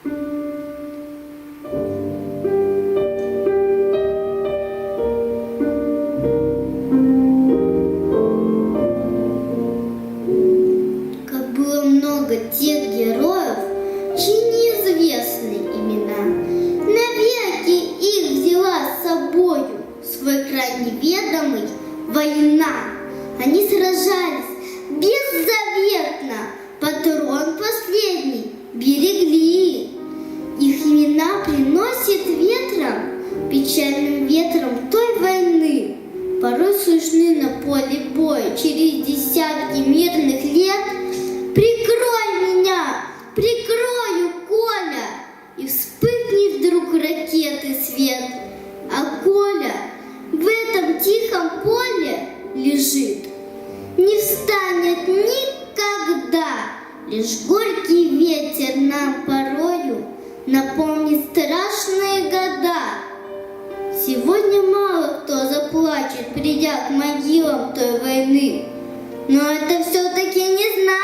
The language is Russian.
Как было много тех героев, чьи неизвестны имена, навеки их взяла с собою свой край неведомый война. Они сражались беззаветно, патрон последний берегли. Их имена приносит ветром, печальным ветром той войны. Порой слышны на поле боя через десятки мирных лет. Прикрой меня, прикрою, Коля, и вспыхнет вдруг ракеты свет. А Коля в этом тихом поле лежит, не встанет никогда. Лишь горький ветер нам порою напомнит страшные года. Сегодня мало кто заплачет, придя к могилам той войны, но это все-таки не значит,